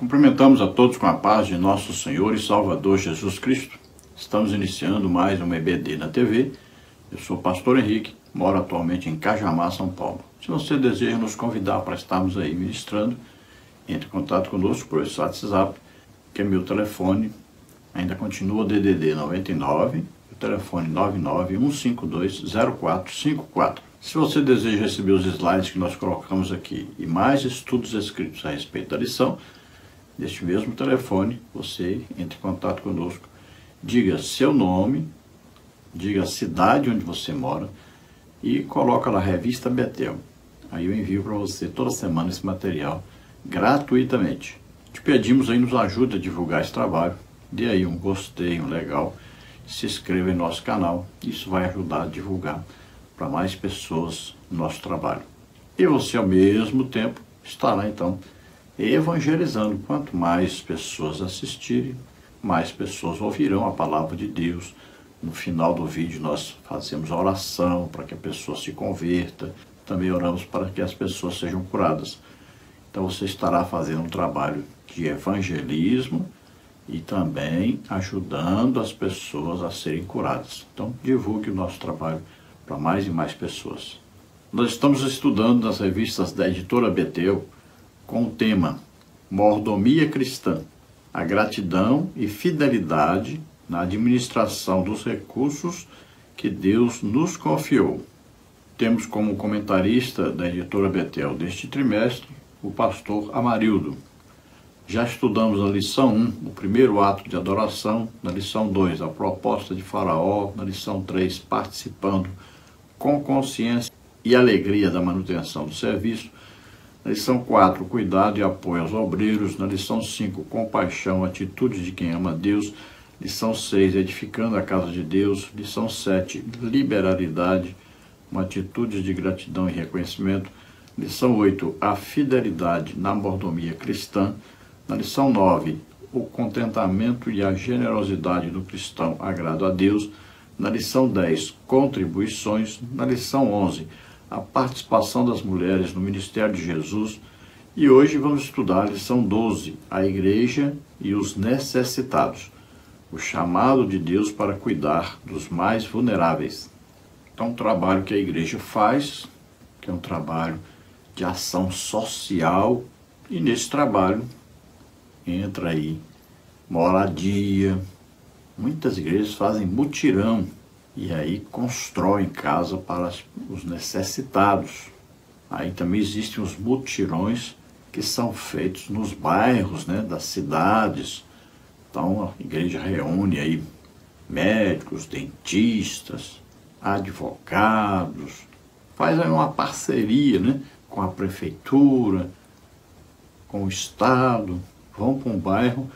Cumprimentamos a todos com a paz de nosso Senhor e Salvador Jesus Cristo. Estamos iniciando mais um EBD na TV. Eu sou o pastor Henrique, moro atualmente em Cajamar, São Paulo. Se você deseja nos convidar para estarmos aí ministrando, entre em contato conosco por esse WhatsApp, que é meu telefone, ainda continua DDD 99, o telefone 991520454. Se você deseja receber os slides que nós colocamos aqui e mais estudos escritos a respeito da lição, neste mesmo telefone, você entre em contato conosco, diga seu nome, diga a cidade onde você mora e coloca lá a revista Betel. Aí eu envio para você toda semana esse material gratuitamente. Te pedimos aí, nos ajude a divulgar esse trabalho, dê aí um gostei, um legal, se inscreva em nosso canal, isso vai ajudar a divulgar para mais pessoas o nosso trabalho. E você ao mesmo tempo estará então evangelizando. Quanto mais pessoas assistirem, mais pessoas ouvirão a palavra de Deus. No final do vídeo nós fazemos a oração para que a pessoa se converta, também oramos para que as pessoas sejam curadas. Então você estará fazendo um trabalho de evangelismo e também ajudando as pessoas a serem curadas. Então divulgue o nosso trabalho para mais e mais pessoas. Nós estamos estudando nas revistas da editora Betel com o tema Mordomia Cristã, a gratidão e fidelidade na administração dos recursos que Deus nos confiou. Temos como comentarista da editora Betel deste trimestre o pastor Amarildo. Já estudamos na lição 1, o primeiro ato de adoração, na lição 2, a proposta de Faraó, na lição 3, participando com consciência e alegria da manutenção do serviço, na lição 4, cuidado e apoio aos obreiros, na lição 5, compaixão, atitude de quem ama a Deus, lição 6, edificando a casa de Deus, lição 7, liberalidade, uma atitude de gratidão e reconhecimento, lição 8, a fidelidade na mordomia cristã, na lição 9, o contentamento e a generosidade do cristão agrado a Deus, na lição 10, contribuições, na lição 11, a participação das mulheres no ministério de Jesus, e hoje vamos estudar a lição 12, a igreja e os necessitados, o chamado de Deus para cuidar dos mais vulneráveis. Então, um trabalho que a igreja faz, que é um trabalho de ação social, e nesse trabalho entra aí moradia. Muitas igrejas fazem mutirão e aí constroem casa para os necessitados. Aí também existem os mutirões que são feitos nos bairros, das cidades. Então a igreja reúne aí médicos, dentistas, advogados, faz aí uma parceria, com a prefeitura, com o Estado, vão para um bairro,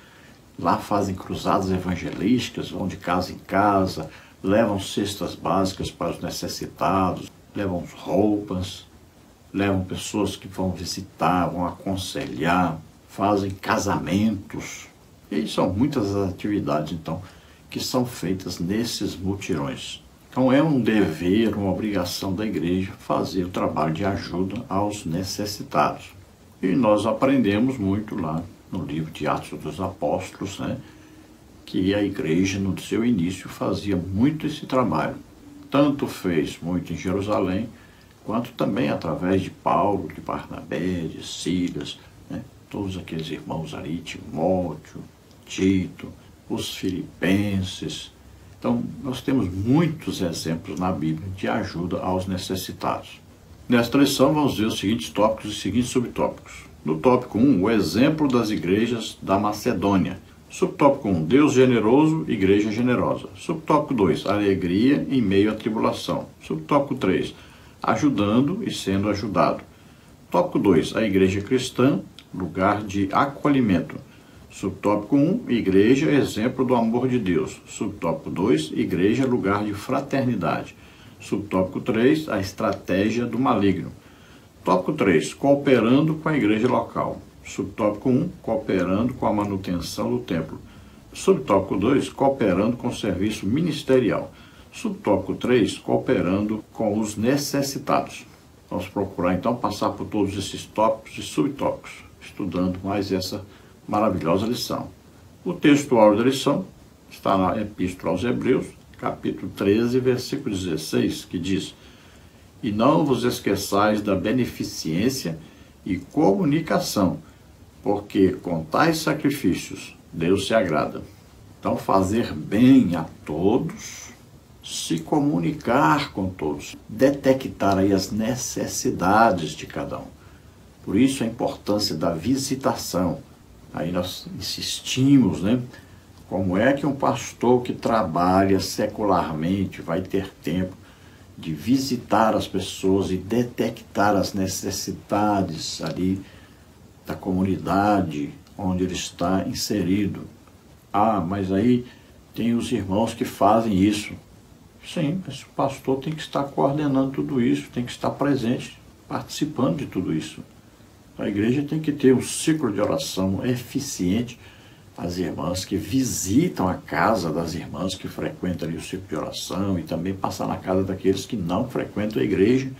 lá fazem cruzadas evangelísticas, vão de casa em casa, levam cestas básicas para os necessitados, levam roupas, levam pessoas que vão visitar, vão aconselhar, fazem casamentos. E são muitas as atividades, então, que são feitas nesses mutirões. Então é um dever, uma obrigação da igreja fazer o trabalho de ajuda aos necessitados. E nós aprendemos muito lá no livro de Atos dos Apóstolos, que a igreja no seu início fazia muito esse trabalho. Tanto fez muito em Jerusalém, quanto também através de Paulo, de Barnabé, de Silas, todos aqueles irmãos ali, Timóteo, Tito, os filipenses. Então, nós temos muitos exemplos na Bíblia de ajuda aos necessitados. Nesta lição, vamos ver os seguintes tópicos e os seguintes subtópicos. No tópico 1, o exemplo das igrejas da Macedônia. Subtópico 1, Deus generoso, igreja generosa. Subtópico 2, alegria em meio à tribulação. Subtópico 3, ajudando e sendo ajudado. Tópico 2, a igreja cristã, lugar de acolhimento. Subtópico 1, igreja, exemplo do amor de Deus. Subtópico 2, igreja, lugar de fraternidade. Subtópico 3, a estratégia do maligno. Tópico 3, cooperando com a igreja local. Subtópico 1, cooperando com a manutenção do templo. Subtópico 2, cooperando com o serviço ministerial. Subtópico 3, cooperando com os necessitados. Vamos procurar então passar por todos esses tópicos e subtópicos, estudando mais essa maravilhosa lição. O texto áureo da lição está na Epístola aos Hebreus, capítulo 13, versículo 16, que diz: E não vos esqueçais da beneficência e comunicação, porque com tais sacrifícios Deus se agrada. Então, fazer bem a todos, se comunicar com todos, detectar aí as necessidades de cada um. Por isso a importância da visitação. Aí nós insistimos, né? Como é que um pastor que trabalha secularmente vai ter tempo de visitar as pessoas e detectar as necessidades ali da comunidade onde ele está inserido? Ah, mas aí tem os irmãos que fazem isso. Sim, mas o pastor tem que estar coordenando tudo isso, tem que estar presente, participando de tudo isso. A igreja tem que ter um ciclo de oração eficiente. As irmãs que visitam a casa das irmãs que frequentam ali o ciclo de oração e também passar na casa daqueles que não frequentam a igreja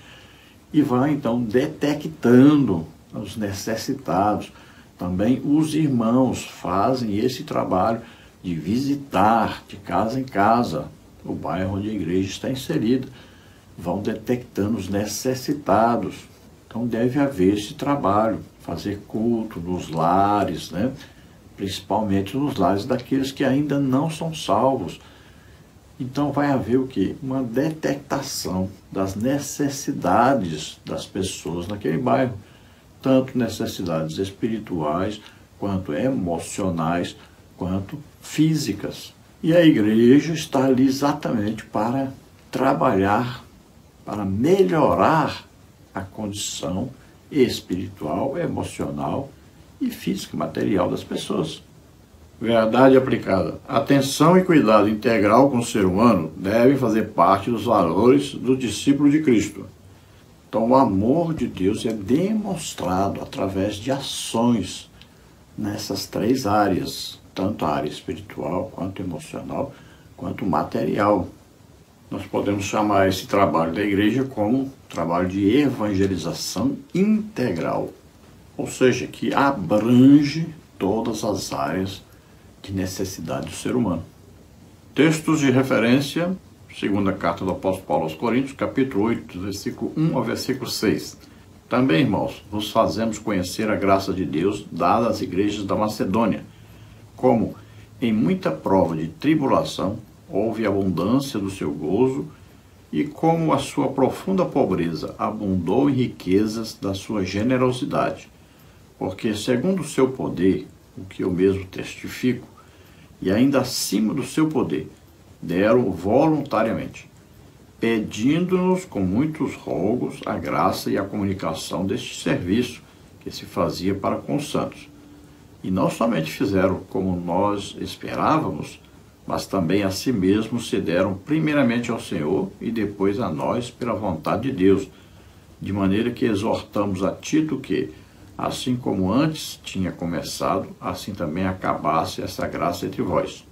e vai então detectando os necessitados. Também os irmãos fazem esse trabalho de visitar de casa em casa o bairro onde a igreja está inserida, vão detectando os necessitados. Então deve haver esse trabalho, fazer culto nos lares, né? Principalmente nos lares daqueles que ainda não são salvos. Então vai haver o quê? Uma detectação das necessidades das pessoas naquele bairro, tanto necessidades espirituais, quanto emocionais, quanto físicas. E a igreja está ali exatamente para trabalhar, para melhorar a condição espiritual, emocional e física, material das pessoas. Verdade aplicada. Atenção e cuidado integral com o ser humano devem fazer parte dos valores do discípulo de Cristo. Então, o amor de Deus é demonstrado através de ações nessas três áreas, tanto a área espiritual, quanto emocional, quanto material. Nós podemos chamar esse trabalho da igreja como trabalho de evangelização integral, ou seja, que abrange todas as áreas de necessidade do ser humano. Textos de referência: segunda carta do apóstolo Paulo aos Coríntios, capítulo 8, versículo 1 ao versículo 6. Também, irmãos, vos fazemos conhecer a graça de Deus dada às igrejas da Macedônia, como em muita prova de tribulação houve abundância do seu gozo, e como a sua profunda pobreza abundou em riquezas da sua generosidade. Porque, segundo o seu poder, o que eu mesmo testifico, e ainda acima do seu poder, deram voluntariamente, pedindo-nos com muitos rogos a graça e a comunicação deste serviço que se fazia para com os santos. E não somente fizeram como nós esperávamos, mas também a si mesmos se deram primeiramente ao Senhor e depois a nós pela vontade de Deus, de maneira que exortamos a Tito que, assim como antes tinha começado, assim também acabasse essa graça entre vós.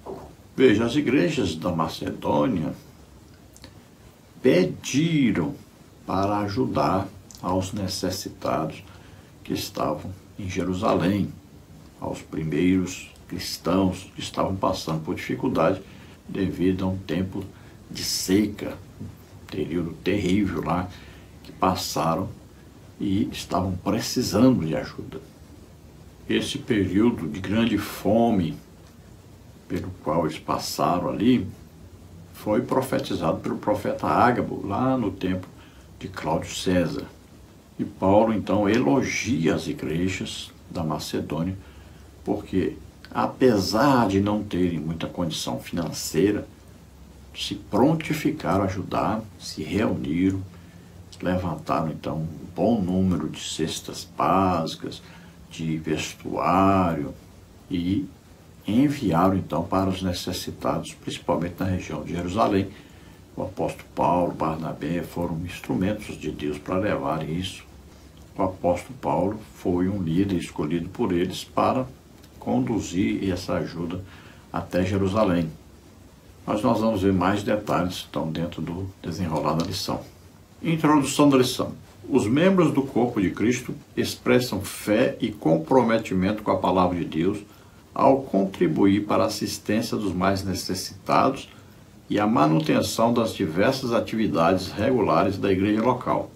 Veja, as igrejas da Macedônia pediram para ajudar aos necessitados que estavam em Jerusalém, aos primeiros cristãos que estavam passando por dificuldade devido a um tempo de seca, um período terrível lá, que passaram e estavam precisando de ajuda. Esse período de grande fome pelo qual eles passaram ali foi profetizado pelo profeta Ágabo lá no tempo de Cláudio César. E Paulo então elogia as igrejas da Macedônia porque, apesar de não terem muita condição financeira, se prontificaram a ajudar, se reuniram, levantaram então um bom número de cestas básicas, de vestuário e enviaram então para os necessitados, principalmente na região de Jerusalém. O apóstolo Paulo, Barnabé foram instrumentos de Deus para levar isso. O apóstolo Paulo foi um líder escolhido por eles para conduzir essa ajuda até Jerusalém. Mas nós vamos ver mais detalhes então dentro do desenrolar da lição. Introdução da lição. Os membros do corpo de Cristo expressam fé e comprometimento com a palavra de Deus ao contribuir para a assistência dos mais necessitados e a manutenção das diversas atividades regulares da igreja local.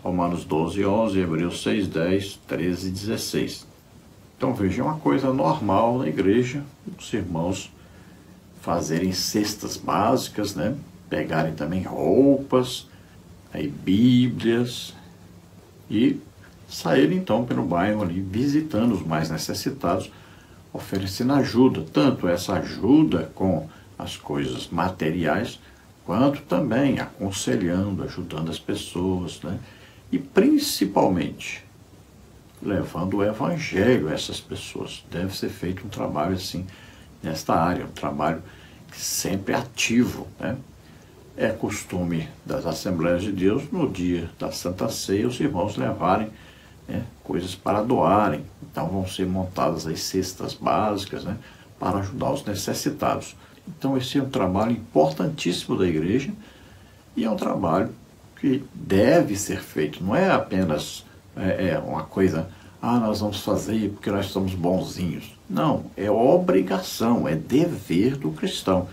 Romanos 12, 11, Hebreus 6, 10, 13 e 16. Então veja, é uma coisa normal na igreja, os irmãos fazerem cestas básicas, né? Pegarem também roupas, aí Bíblias, e saírem então pelo bairro ali, visitando os mais necessitados, oferecendo ajuda, tanto essa ajuda com as coisas materiais, quanto também aconselhando, ajudando as pessoas, né? E principalmente levando o evangelho a essas pessoas. Deve ser feito um trabalho assim nesta área, um trabalho sempre ativo, né? É costume das Assembleias de Deus, no dia da Santa Ceia, os irmãos levarem, né, coisas para doarem. Então vão ser montadas as cestas básicas, né, para ajudar os necessitados. Então esse é um trabalho importantíssimo da igreja e é um trabalho que deve ser feito. Não é apenas uma coisa, nós vamos fazer porque nós somos bonzinhos. Não, é obrigação, é dever do cristão.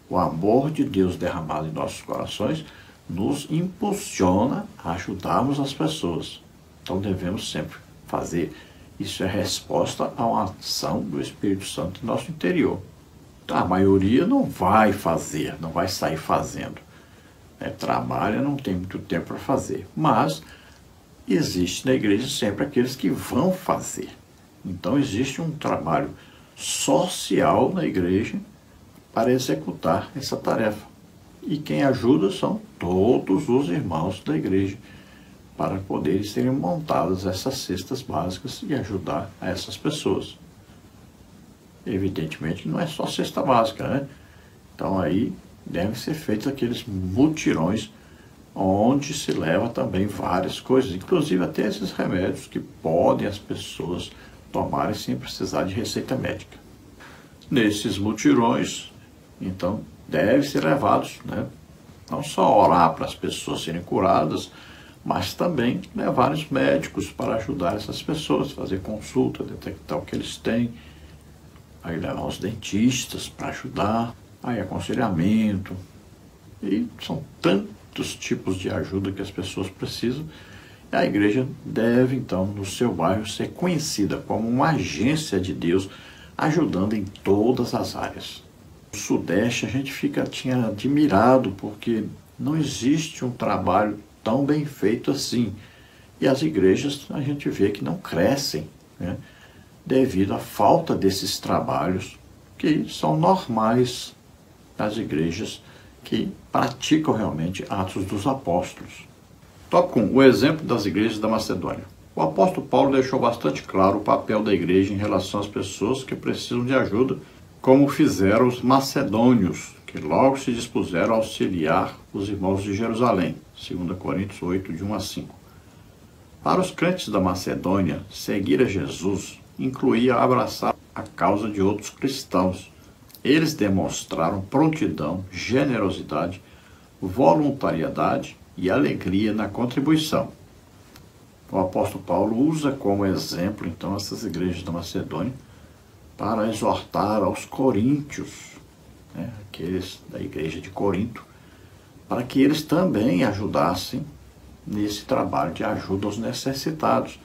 O amor de Deus derramado em nossos corações nos impulsiona a ajudarmos as pessoas. Então devemos sempre fazer. Isso é resposta a uma ação do Espírito Santo em nosso interior. A maioria não vai fazer, não vai sair fazendo. Trabalha, não tem muito tempo para fazer. Mas existe na igreja sempre aqueles que vão fazer. Então existe um trabalho social na igreja para executar essa tarefa. E quem ajuda são todos os irmãos da igreja, para poderem serem montadas essas cestas básicas e ajudar a essas pessoas. Evidentemente não é só cesta básica, né? Então aí devem ser feitos aqueles mutirões onde se leva também várias coisas, inclusive até esses remédios que podem as pessoas tomarem sem precisar de receita médica. Nesses mutirões, então, devem ser levados, né? Não só orar para as pessoas serem curadas, mas também levar os médicos para ajudar essas pessoas, fazer consulta, detectar o que eles têm, aí levar os dentistas para ajudar, aí aconselhamento, e são tantos tipos de ajuda que as pessoas precisam. E a igreja deve, então, no seu bairro, ser conhecida como uma agência de Deus, ajudando em todas as áreas. No Sudeste a gente tinha admirado porque não existe um trabalho tão bem feito assim. E as igrejas a gente vê que não crescem, né, devido à falta desses trabalhos que são normais nas igrejas que praticam realmente Atos dos Apóstolos. Tópico 1. O exemplo das igrejas da Macedônia. O apóstolo Paulo deixou bastante claro o papel da igreja em relação às pessoas que precisam de ajuda, como fizeram os macedônios, que logo se dispuseram a auxiliar os irmãos de Jerusalém. 2 Coríntios 8, de 1 a 5. Para os crentes da Macedônia, seguir a Jesus incluía abraçar a causa de outros cristãos. Eles demonstraram prontidão, generosidade, voluntariedade e alegria na contribuição. O apóstolo Paulo usa como exemplo, então, essas igrejas da Macedônia para exortar aos coríntios, né, aqueles da igreja de Corinto, para que eles também ajudassem nesse trabalho de ajuda aos necessitados,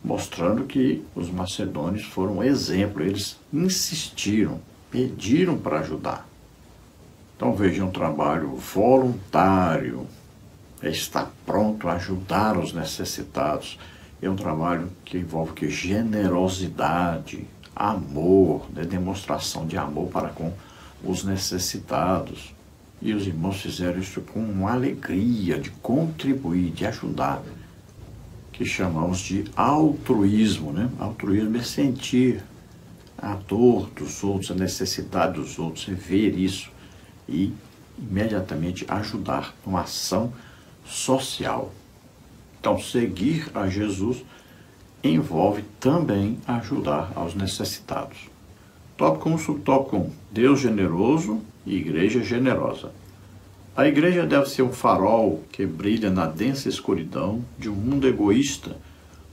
mostrando que os macedônios foram um exemplo, eles insistiram, pediram para ajudar. Então veja, um trabalho voluntário, estar pronto a ajudar os necessitados, é um trabalho que envolve generosidade, amor, né, demonstração de amor para com os necessitados. E os irmãos fizeram isso com uma alegria de contribuir, de ajudar, que chamamos de altruísmo, né? Altruísmo é sentir a dor dos outros, a necessidade dos outros, é ver isso e imediatamente ajudar numa ação social. Então, seguir a Jesus envolve também ajudar aos necessitados. Tópico 1, subtópico 1. Deus generoso e igreja generosa. A igreja deve ser um farol que brilha na densa escuridão de um mundo egoísta,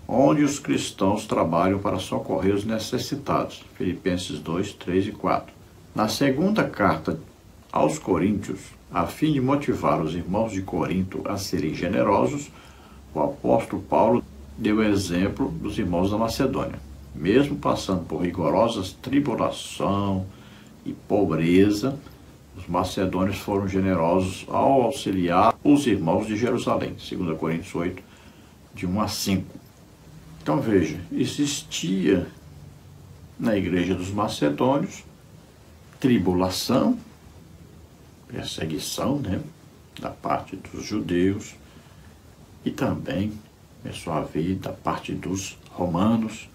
onde os cristãos trabalham para socorrer os necessitados. Filipenses 2, 3 e 4. Na segunda carta aos Coríntios, a fim de motivar os irmãos de Corinto a serem generosos, o apóstolo Paulo deu exemplo dos irmãos da Macedônia. Mesmo passando por rigorosas tribulação e pobreza, os macedônios foram generosos ao auxiliar os irmãos de Jerusalém. 2 Coríntios 8, de 1 a 5. Então veja, existia na igreja dos macedônios tribulação, perseguição, da parte dos judeus, e também começou a haver da parte dos romanos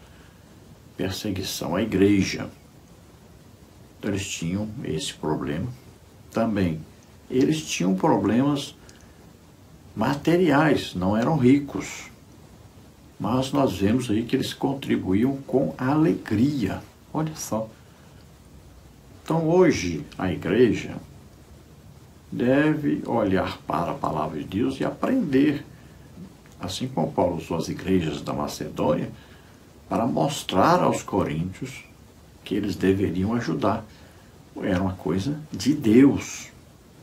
perseguição à igreja. Então eles tinham esse problema também. Eles tinham problemas materiais, não eram ricos, mas nós vemos aí que eles contribuíam com alegria. Olha só. Então hoje a igreja deve olhar para a palavra de Deus e aprender, assim como Paulo usou as igrejas da Macedônia, para mostrar aos coríntios que eles deveriam ajudar. Era uma coisa de Deus.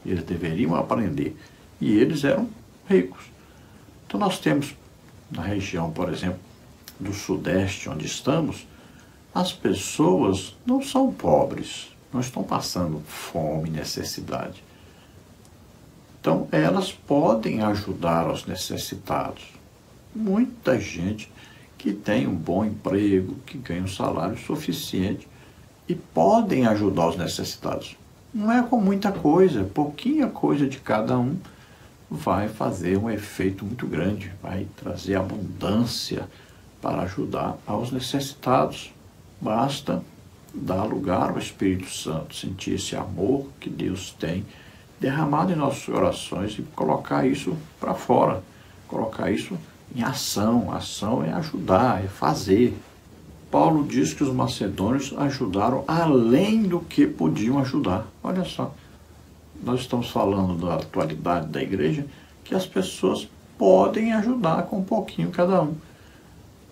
Eles deveriam aprender. E eles eram ricos. Então nós temos, na região, por exemplo, do Sudeste, onde estamos, as pessoas não são pobres, não estão passando fome, necessidade. Então, elas podem ajudar os necessitados. Muita gente que tem um bom emprego, que ganha um salário suficiente e podem ajudar os necessitados. Não é com muita coisa, pouquinha coisa de cada um vai fazer um efeito muito grande, vai trazer abundância para ajudar aos necessitados. Basta dar lugar ao Espírito Santo, sentir esse amor que Deus tem derramado em nossos corações e colocar isso para fora, colocar isso em ação. Ação é ajudar, é fazer. Paulo diz que os macedônios ajudaram além do que podiam ajudar. Olha só, nós estamos falando da atualidade da igreja, que as pessoas podem ajudar com um pouquinho cada um.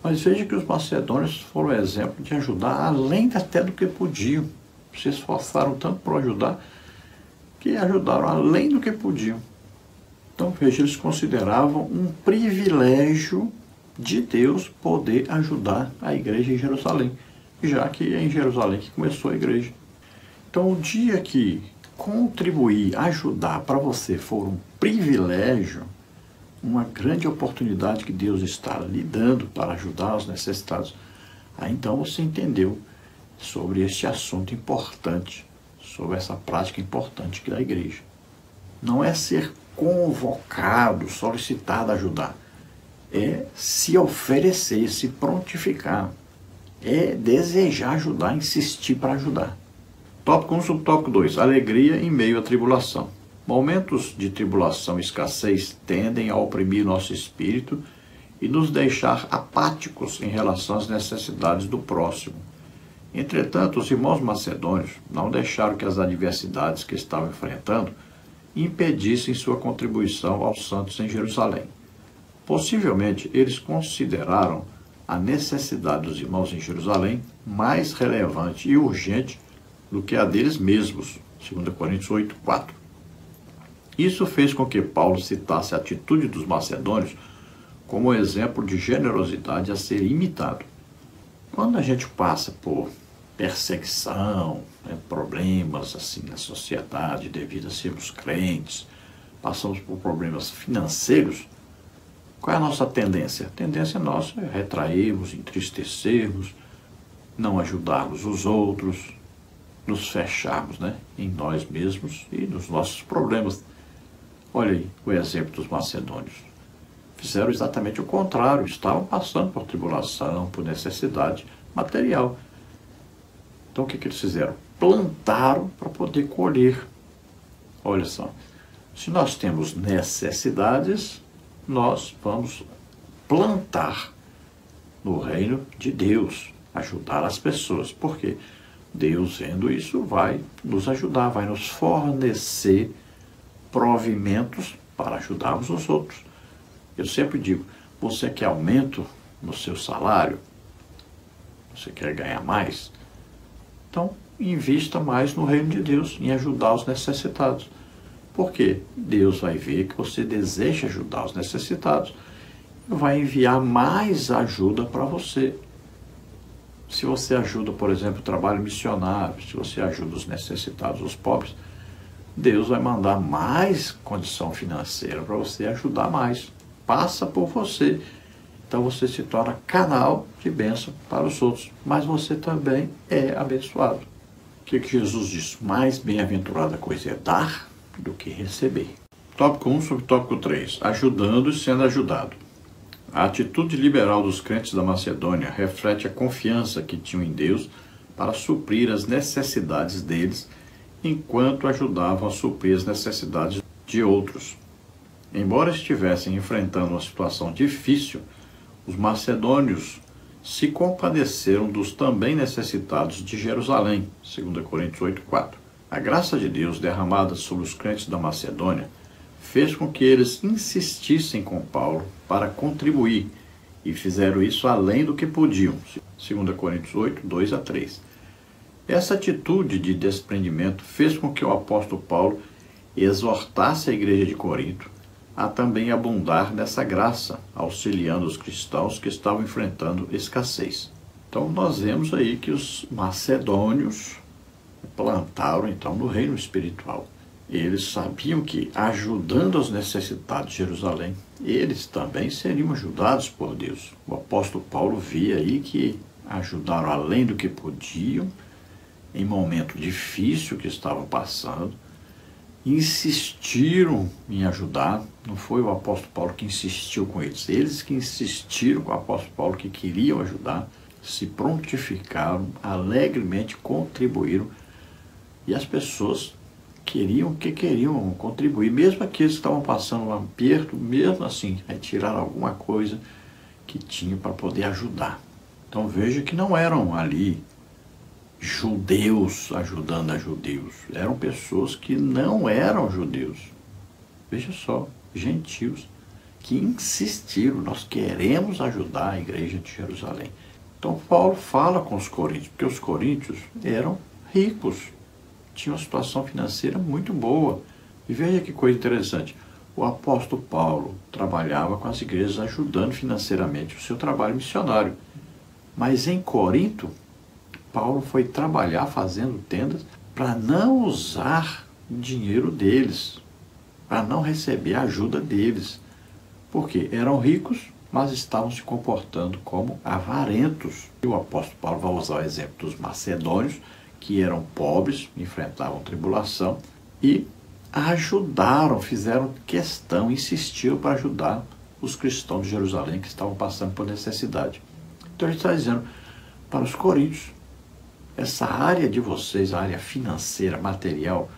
Mas veja que os macedônios foram exemplo de ajudar além até do que podiam. Se esforçaram tanto para ajudar, que ajudaram além do que podiam. Então, veja, eles consideravam um privilégio de Deus poder ajudar a igreja em Jerusalém, já que é em Jerusalém que começou a igreja. Então, o dia que contribuir, ajudar para você for um privilégio, uma grande oportunidade que Deus está lhe dando para ajudar os necessitados, aí então você entendeu sobre este assunto importante, sobre essa prática importante que é a igreja. Não é ser convocado, solicitado a ajudar. É se oferecer, se prontificar. É desejar ajudar, insistir para ajudar. Tópico 1, subtópico 2. Alegria em meio à tribulação. Momentos de tribulação e escassez tendem a oprimir nosso espírito e nos deixar apáticos em relação às necessidades do próximo. Entretanto, os irmãos macedônios não deixaram que as adversidades que estavam enfrentando impedissem sua contribuição aos santos em Jerusalém. Possivelmente, eles consideraram a necessidade dos irmãos em Jerusalém mais relevante e urgente do que a deles mesmos, 2 Coríntios 8, 4. Isso fez com que Paulo citasse a atitude dos macedônios como exemplo de generosidade a ser imitado. Quando a gente passa por perseguição, problemas assim na sociedade devido a sermos crentes, passamos por problemas financeiros, qual é a nossa tendência? A tendência nossa é retrairmos, entristecermos, não ajudarmos os outros, nos fecharmos em nós mesmos e nos nossos problemas. Olha aí o exemplo dos macedônios. Fizeram exatamente o contrário, estavam passando por tribulação, por necessidade material. Então o que eles fizeram? Plantaram para poder colher. Olha só, se nós temos necessidades, nós vamos plantar no reino de Deus, ajudar as pessoas. Por quê? Deus, vendo isso, vai nos ajudar, vai nos fornecer provimentos para ajudarmos os outros. Eu sempre digo, você quer aumento no seu salário? Você quer ganhar mais? Então, invista mais no reino de Deus, em ajudar os necessitados. Por quê? Deus vai ver que você deseja ajudar os necessitados e vai enviar mais ajuda para você. Se você ajuda, por exemplo, o trabalho missionário, se você ajuda os necessitados, os pobres, Deus vai mandar mais condição financeira para você ajudar mais. Passa por você. Então você se torna canal de bênção para os outros. Mas você também é abençoado. O que Jesus disse? Mais bem-aventurada coisa é dar do que receber. Tópico 1 sobre tópico 3. Ajudando e sendo ajudado. A atitude liberal dos crentes da Macedônia reflete a confiança que tinham em Deus para suprir as necessidades deles, enquanto ajudavam a suprir as necessidades de outros. Embora estivessem enfrentando uma situação difícil, os macedônios se compadeceram dos também necessitados de Jerusalém, 2 Coríntios 8:4. A graça de Deus derramada sobre os crentes da Macedônia fez com que eles insistissem com Paulo para contribuir, e fizeram isso além do que podiam, 2 Coríntios 8, 2-3. Essa atitude de desprendimento fez com que o apóstolo Paulo exortasse a igreja de Corinto a também abundar nessa graça, auxiliando os cristãos que estavam enfrentando escassez. Então nós vemos aí que os macedônios plantaram então no reino espiritual. Eles sabiam que, ajudando os necessitados de Jerusalém, eles também seriam ajudados por Deus. O apóstolo Paulo via aí que ajudaram além do que podiam, em momento difícil que estavam passando, insistiram em ajudar. Não foi o apóstolo Paulo que insistiu com eles, eles que insistiram com o apóstolo Paulo que queriam ajudar, se prontificaram, alegremente contribuíram, e as pessoas queriam contribuir, mesmo aqueles que estavam passando um aperto, mesmo assim, retiraram alguma coisa que tinha para poder ajudar. Então veja que não eram ali judeus ajudando a judeus, eram pessoas que não eram judeus. Veja só, gentios que insistiram, nós queremos ajudar a igreja de Jerusalém. Então Paulo fala com os coríntios, porque os coríntios eram ricos, tinham uma situação financeira muito boa. E veja que coisa interessante, o apóstolo Paulo trabalhava com as igrejas ajudando financeiramente o seu trabalho missionário. Mas em Corinto, Paulo foi trabalhar fazendo tendas para não usar o dinheiro deles, para não receber a ajuda deles. Porque eram ricos, mas estavam se comportando como avarentos. E o apóstolo Paulo vai usar o exemplo dos macedônios, que eram pobres, enfrentavam tribulação e ajudaram, fizeram questão, insistiram para ajudar os cristãos de Jerusalém que estavam passando por necessidade. Então ele está dizendo para os coríntios, essa área de vocês, a área financeira, material,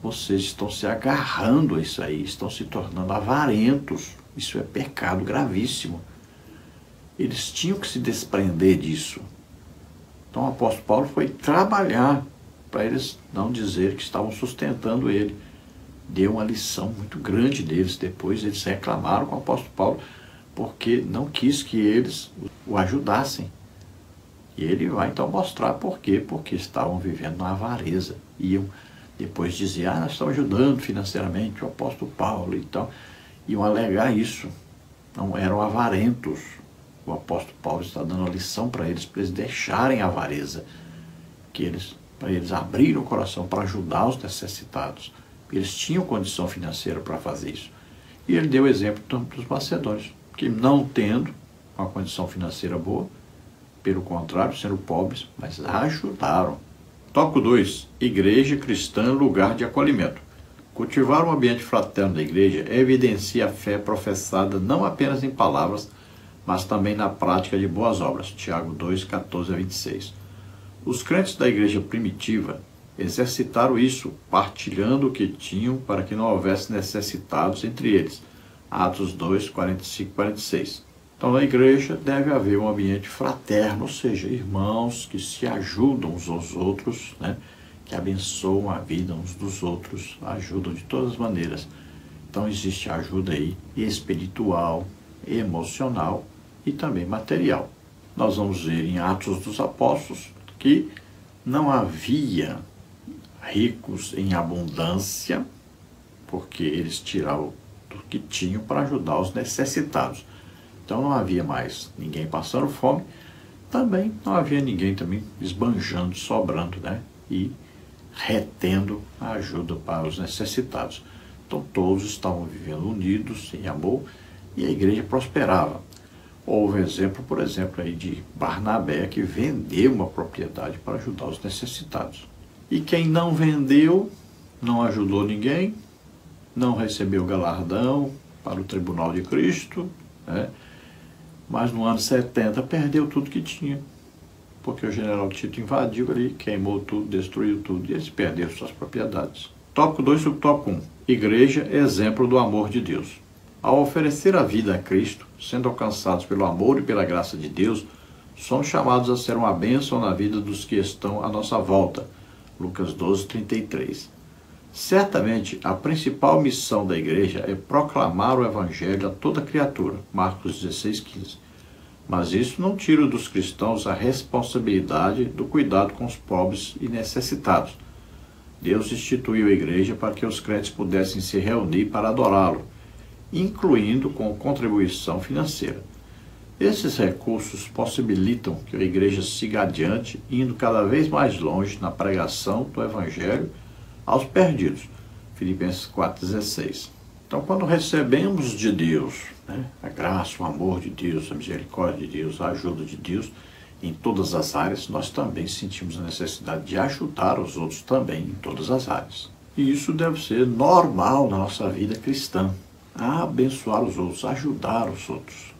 vocês estão se agarrando a isso aí, estão se tornando avarentos. Isso é pecado gravíssimo. Eles tinham que se desprender disso. Então o apóstolo Paulo foi trabalhar para eles não dizer que estavam sustentando ele. Deu uma lição muito grande deles. Depois eles reclamaram com o apóstolo Paulo porque não quis que eles o ajudassem. E ele vai então mostrar por quê. Porque estavam vivendo na avareza. Iam depois dizer, nós estamos ajudando financeiramente o apóstolo Paulo e tal. Iam alegar isso. Não eram avarentos. O apóstolo Paulo está dando a lição para eles deixarem a avareza, para eles abrirem o coração para ajudar os necessitados. Eles tinham condição financeira para fazer isso. E ele deu o exemplo dos macedônios, que não tendo uma condição financeira boa, pelo contrário, sendo pobres, mas ajudaram. Tópico 2. Igreja cristã, lugar de acolhimento. Cultivar um ambiente fraterno da igreja evidencia a fé professada não apenas em palavras, mas também na prática de boas obras. Tiago 2, 14-26. Os crentes da igreja primitiva exercitaram isso, partilhando o que tinham para que não houvesse necessitados entre eles. Atos 2, 45-46. Então, na igreja deve haver um ambiente fraterno, ou seja, irmãos que se ajudam uns aos outros, né? que abençoam a vida uns dos outros, ajudam de todas as maneiras. Então existe ajuda aí espiritual, emocional e também material. Nós vamos ver em Atos dos Apóstolos que não havia ricos em abundância, porque eles tiravam do que tinham para ajudar os necessitados. Então não havia mais ninguém passando fome, também não havia ninguém também esbanjando, sobrando, né? E retendo a ajuda para os necessitados. Então todos estavam vivendo unidos, em amor, e a igreja prosperava. Houve exemplo, por exemplo, aí de Barnabé, que vendeu uma propriedade para ajudar os necessitados. E quem não vendeu, não ajudou ninguém, não recebeu galardão para o tribunal de Cristo, né? Mas no ano 70 perdeu tudo que tinha, porque o general Tito invadiu ali, queimou tudo, destruiu tudo, e eles perderam suas propriedades. Tópico 2, subtópico 1. Igreja, exemplo do amor de Deus. Ao oferecer a vida a Cristo, sendo alcançados pelo amor e pela graça de Deus, somos chamados a ser uma bênção na vida dos que estão à nossa volta. Lucas 12, 33. Certamente, a principal missão da igreja é proclamar o evangelho a toda criatura. Marcos 16, 15. Mas isso não tira dos cristãos a responsabilidade do cuidado com os pobres e necessitados. Deus instituiu a igreja para que os crentes pudessem se reunir para adorá-lo, incluindo com contribuição financeira. Esses recursos possibilitam que a igreja siga adiante, indo cada vez mais longe na pregação do evangelho aos perdidos. Filipenses 4,16. Então, quando recebemos de Deus, né, a graça, o amor de Deus, a misericórdia de Deus, a ajuda de Deus, em todas as áreas, nós também sentimos a necessidade de ajudar os outros também em todas as áreas. E isso deve ser normal na nossa vida cristã. Abençoar os outros, ajudar os outros,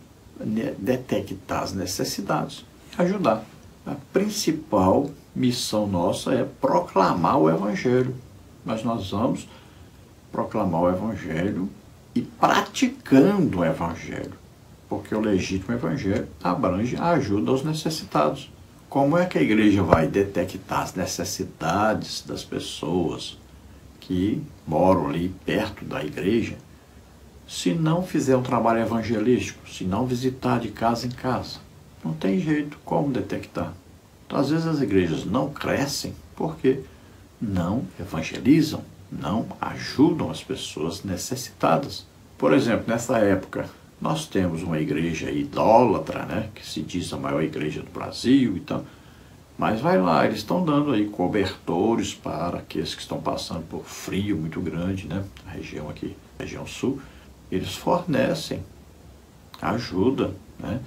detectar as necessidades e ajudar. A principal missão nossa é proclamar o Evangelho. Mas nós vamos proclamar o Evangelho e praticando o Evangelho, porque o legítimo Evangelho abrange a ajuda aos necessitados. Como é que a igreja vai detectar as necessidades das pessoas que moram ali perto da igreja, se não fizer um trabalho evangelístico, se não visitar de casa em casa? Não tem jeito como detectar. Então, às vezes as igrejas não crescem porque não evangelizam, não ajudam as pessoas necessitadas. Por exemplo, nessa época, nós temos uma igreja idólatra, né, que se diz a maior igreja do Brasil e tal, mas vai lá, eles estão dando aí cobertores para aqueles que estão passando por frio muito grande, né, a região aqui, região sul, eles fornecem ajuda, né,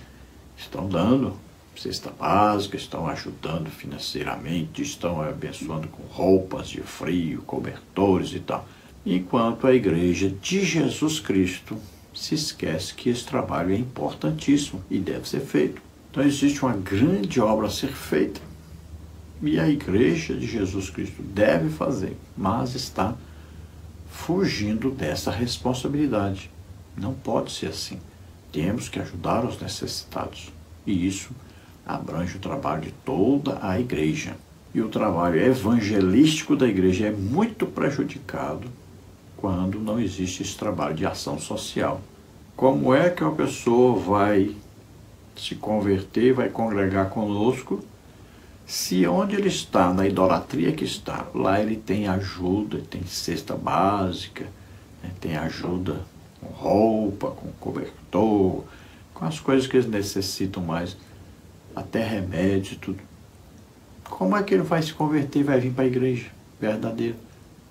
estão dando cesta básica, estão ajudando financeiramente, estão abençoando com roupas de frio, cobertores e tal. Enquanto a igreja de Jesus Cristo se esquece que esse trabalho é importantíssimo e deve ser feito. Então existe uma grande obra a ser feita e a igreja de Jesus Cristo deve fazer, mas está fugindo dessa responsabilidade. Não pode ser assim. Temos que ajudar os necessitados e isso abrange o trabalho de toda a igreja. E o trabalho evangelístico da igreja é muito prejudicado quando não existe esse trabalho de ação social. Como é que uma pessoa vai se converter, vai congregar conosco, se onde ele está, na idolatria que está, lá ele tem ajuda, tem cesta básica, né, tem ajuda com roupa, com cobertor, com as coisas que eles necessitam mais, até remédio e tudo. Como é que ele vai se converter e vai vir para a igreja verdadeira?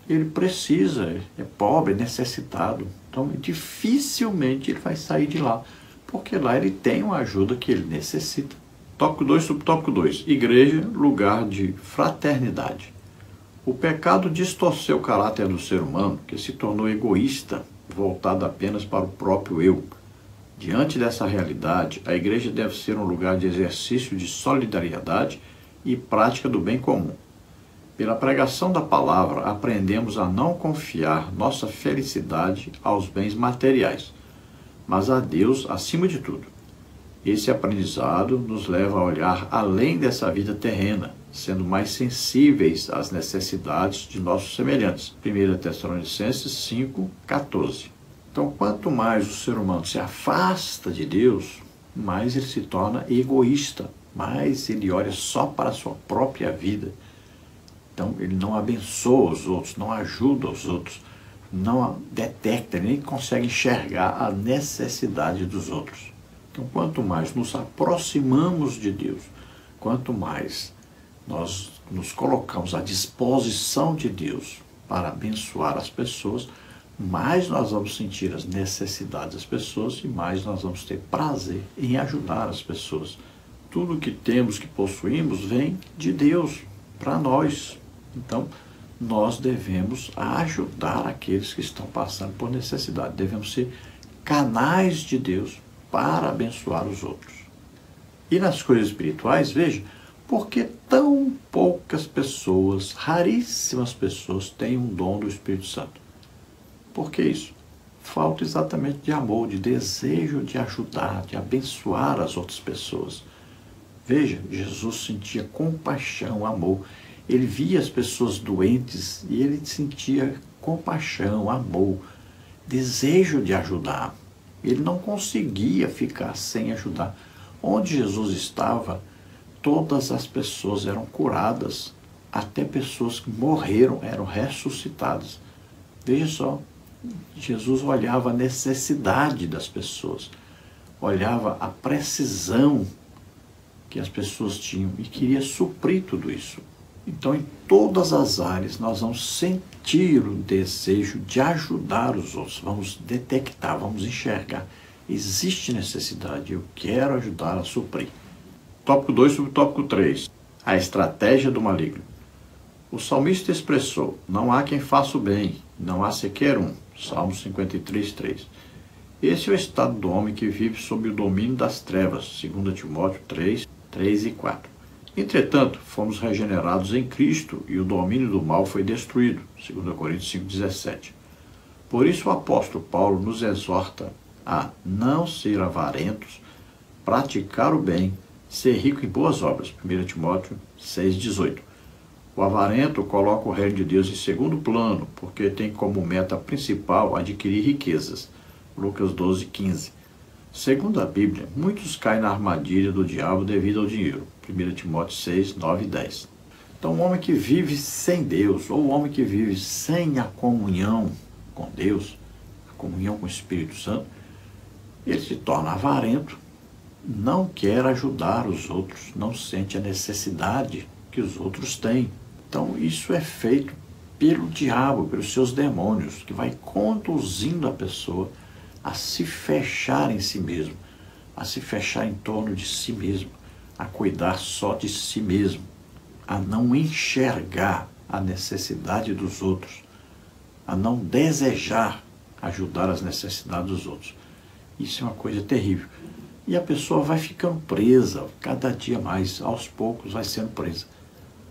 Ele precisa, é pobre, é necessitado. Então, dificilmente ele vai sair de lá, porque lá ele tem uma ajuda que ele necessita. Tópico 2, subtópico 2. Igreja, lugar de fraternidade. O pecado distorceu o caráter do ser humano, que se tornou egoísta, voltado apenas para o próprio eu. Diante dessa realidade, a igreja deve ser um lugar de exercício de solidariedade e prática do bem comum. Pela pregação da palavra, aprendemos a não confiar nossa felicidade aos bens materiais, mas a Deus acima de tudo. Esse aprendizado nos leva a olhar além dessa vida terrena, sendo mais sensíveis às necessidades de nossos semelhantes. 1 Tessalonicenses 5:14. Então, quanto mais o ser humano se afasta de Deus, mais ele se torna egoísta, mais ele olha só para a sua própria vida. Então, ele não abençoa os outros, não ajuda os outros, não detecta, nem consegue enxergar a necessidade dos outros. Então, quanto mais nos aproximamos de Deus, quanto mais nós nos colocamos à disposição de Deus para abençoar as pessoas, mais nós vamos sentir as necessidades das pessoas e mais nós vamos ter prazer em ajudar as pessoas. Tudo que temos, que possuímos, vem de Deus para nós. Então, nós devemos ajudar aqueles que estão passando por necessidade. Devemos ser canais de Deus para abençoar os outros. E nas coisas espirituais, veja, por que tão poucas pessoas, raríssimas pessoas, têm um dom do Espírito Santo? Por que isso? Falta exatamente de amor, de desejo de ajudar, de abençoar as outras pessoas. Veja, Jesus sentia compaixão, amor. Ele via as pessoas doentes e ele sentia compaixão, amor, desejo de ajudar. Ele não conseguia ficar sem ajudar. Onde Jesus estava, todas as pessoas eram curadas, até pessoas que morreram eram ressuscitadas. Veja só, Jesus olhava a necessidade das pessoas, olhava a precisão que as pessoas tinham e queria suprir tudo isso. Então, em todas as áreas, nós vamos sentir o desejo de ajudar os outros, vamos detectar, vamos enxergar. Existe necessidade, eu quero ajudar a suprir. Tópico 2 sobre o tópico 3. A estratégia do maligno. O salmista expressou: não há quem faça o bem, não há sequer um. Salmo 53:3. Esse é o estado do homem que vive sob o domínio das trevas. 2 Timóteo 3:3 e 4. Entretanto, fomos regenerados em Cristo e o domínio do mal foi destruído. 2 Coríntios 5:17. Por isso o apóstolo Paulo nos exorta a não ser avarentos, praticar o bem, ser rico em boas obras. 1 Timóteo 6:18. O avarento coloca o reino de Deus em segundo plano, porque tem como meta principal adquirir riquezas. Lucas 12:15. Segundo a Bíblia, muitos caem na armadilha do diabo devido ao dinheiro. 1 Timóteo 6:9 e 10. Então, um homem que vive sem Deus, ou um homem que vive sem a comunhão com Deus, a comunhão com o Espírito Santo, ele se torna avarento, não quer ajudar os outros, não sente a necessidade que os outros têm. Então, isso é feito pelo diabo, pelos seus demônios, que vai conduzindo a pessoa a se fechar em si mesmo, a se fechar em torno de si mesmo, a cuidar só de si mesmo, a não enxergar a necessidade dos outros, a não desejar ajudar as necessidades dos outros. Isso é uma coisa terrível. E a pessoa vai ficando presa, cada dia mais, aos poucos vai sendo presa.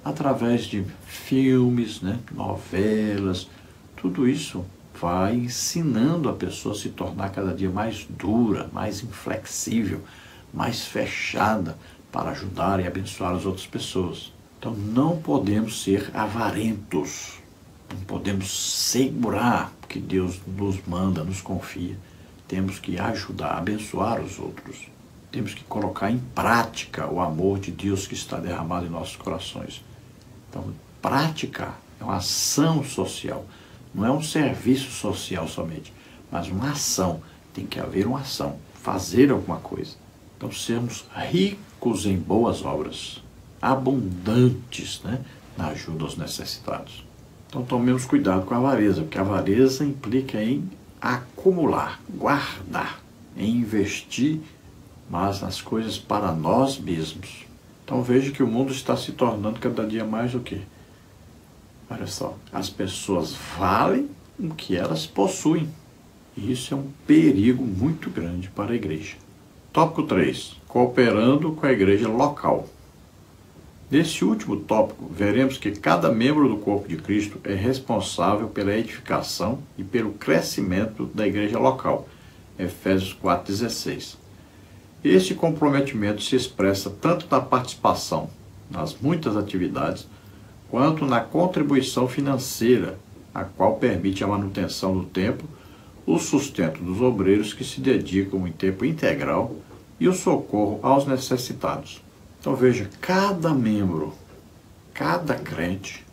Através de filmes, novelas, tudo isso vai ensinando a pessoa a se tornar cada dia mais dura, mais inflexível, mais fechada para ajudar e abençoar as outras pessoas. Então não podemos ser avarentos, não podemos segurar o que Deus nos manda, nos confia. Temos que ajudar, abençoar os outros. Temos que colocar em prática o amor de Deus que está derramado em nossos corações. Então, prática é uma ação social, não é um serviço social somente, mas uma ação. Tem que haver uma ação, fazer alguma coisa. Então, sermos ricos em boas obras, abundantes na ajuda aos necessitados. Então, tomemos cuidado com a avareza, porque a avareza implica em acumular, guardar, em investir, mas nas coisas para nós mesmos. Então veja que o mundo está se tornando cada dia mais o quê? Olha só, as pessoas valem o que elas possuem. E isso é um perigo muito grande para a igreja. Tópico 3. Cooperando com a igreja local. Nesse último tópico, veremos que cada membro do corpo de Cristo é responsável pela edificação e pelo crescimento da igreja local. Efésios 4:16. Este comprometimento se expressa tanto na participação nas muitas atividades, quanto na contribuição financeira, a qual permite a manutenção do templo, o sustento dos obreiros que se dedicam em tempo integral e o socorro aos necessitados. Então veja, cada membro, cada crente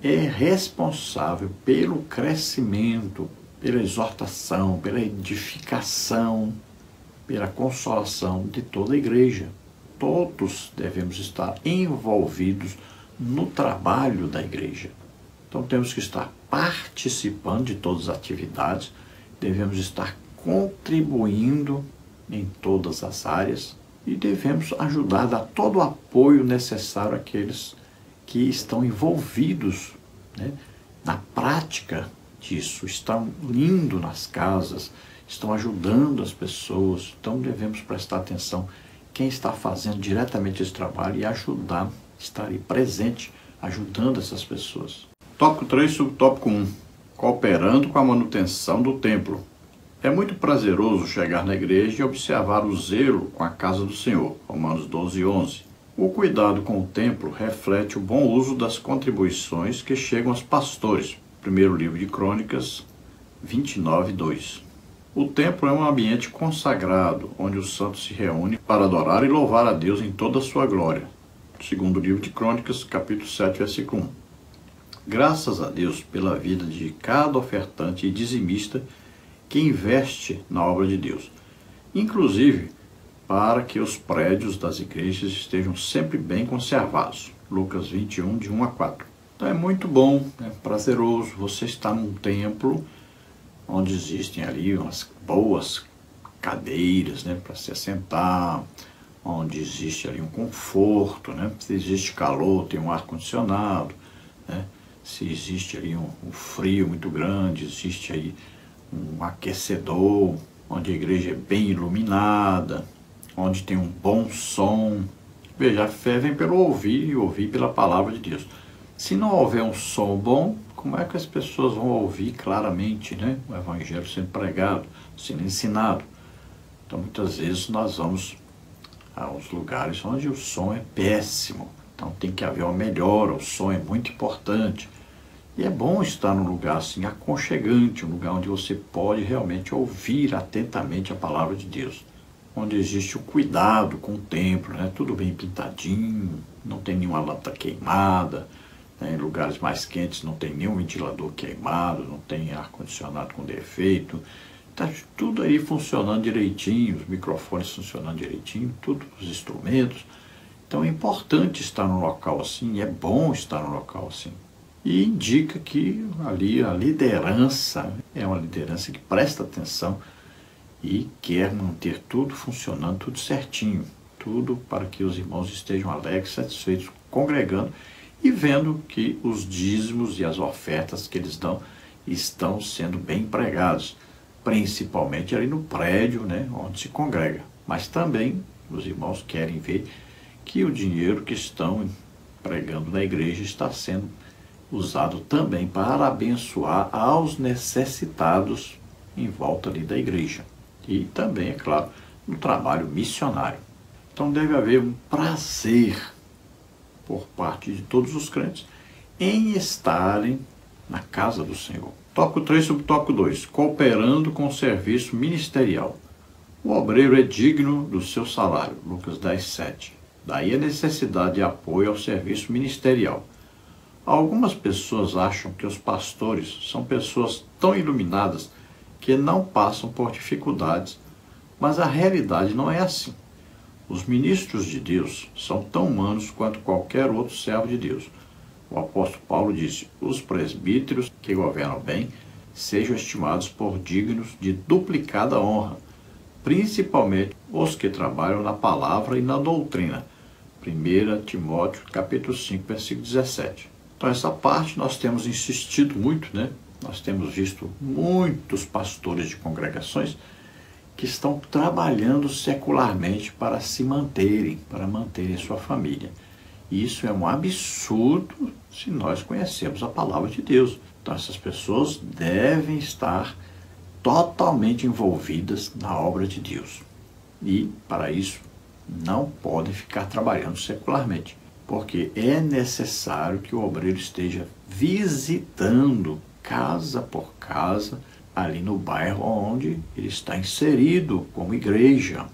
é responsável pelo crescimento, pela exortação, pela edificação, pela consolação de toda a igreja. Todos devemos estar envolvidos no trabalho da igreja. Então temos que estar participando de todas as atividades, devemos estar contribuindo em todas as áreas e devemos ajudar, dar todo o apoio necessário àqueles que estão envolvidos, né, na prática disso, estão indo nas casas, estão ajudando as pessoas. Então devemos prestar atenção quem está fazendo diretamente esse trabalho e ajudar, estar aí presente, ajudando essas pessoas. Tópico 3, subtópico 1. Cooperando com a manutenção do templo. É muito prazeroso chegar na igreja e observar o zelo com a casa do Senhor. Romanos 12, 11. O cuidado com o templo reflete o bom uso das contribuições que chegam aos pastores. Primeiro livro de Crônicas, 29, 2. O templo é um ambiente consagrado, onde os santos se reúnem para adorar e louvar a Deus em toda a sua glória. Segundo livro de Crônicas, capítulo 7, versículo 1. Graças a Deus pela vida de cada ofertante e dizimista que investe na obra de Deus, inclusive para que os prédios das igrejas estejam sempre bem conservados. Lucas 21, de 1 a 4. Então é muito bom, é prazeroso você estar num templo onde existem ali umas boas cadeiras, né, para se assentar, onde existe ali um conforto, né, se existe calor, tem um ar-condicionado, né, se existe ali um frio muito grande, existe aí um aquecedor, onde a igreja é bem iluminada, onde tem um bom som. Veja, a fé vem pelo ouvir e ouvir pela palavra de Deus. Se não houver um som bom, como é que as pessoas vão ouvir claramente, né, o evangelho sendo pregado, sendo ensinado? Então, muitas vezes nós vamos aos lugares onde o som é péssimo. Então, tem que haver uma melhora, o som é muito importante. E é bom estar num lugar assim aconchegante, um lugar onde você pode realmente ouvir atentamente a palavra de Deus, onde existe o cuidado com o templo, né? Tudo bem pintadinho, não tem nenhuma lâmpada queimada, né? Em lugares mais quentes não tem nenhum ventilador queimado, não tem ar-condicionado com defeito, está tudo aí funcionando direitinho, os microfones funcionando direitinho, tudo, os instrumentos. Então é importante estar num local assim, é bom estar num local assim. E indica que ali a liderança é uma liderança que presta atenção e quer manter tudo funcionando, tudo certinho, tudo para que os irmãos estejam alegres, satisfeitos, congregando e vendo que os dízimos e as ofertas que eles dão estão sendo bem empregados, principalmente ali no prédio, né, onde se congrega. Mas também os irmãos querem ver que o dinheiro que estão pregando na igreja está sendo usado também para abençoar aos necessitados em volta ali da igreja. E também, é claro, no trabalho missionário. Então deve haver um prazer por parte de todos os crentes em estarem na casa do Senhor. Tópico 3, subtópico 2. Cooperando com o serviço ministerial. O obreiro é digno do seu salário. Lucas 10, 7. Daí a necessidade de apoio ao serviço ministerial. Algumas pessoas acham que os pastores são pessoas tão iluminadas que não passam por dificuldades, mas a realidade não é assim. Os ministros de Deus são tão humanos quanto qualquer outro servo de Deus. O apóstolo Paulo disse: os presbíteros que governam bem sejam estimados por dignos de duplicada honra, principalmente os que trabalham na palavra e na doutrina. 1 Timóteo, capítulo 5, versículo 17. Então, essa parte nós temos insistido muito, né? Nós temos visto muitos pastores de congregações que estão trabalhando secularmente para se manterem, para manterem sua família. E isso é um absurdo se nós conhecemos a palavra de Deus. Então, essas pessoas devem estar totalmente envolvidas na obra de Deus. E, para isso, não podem ficar trabalhando secularmente. porque é necessário que o obreiro esteja visitando casa por casa, ali no bairro onde ele está inserido como igreja.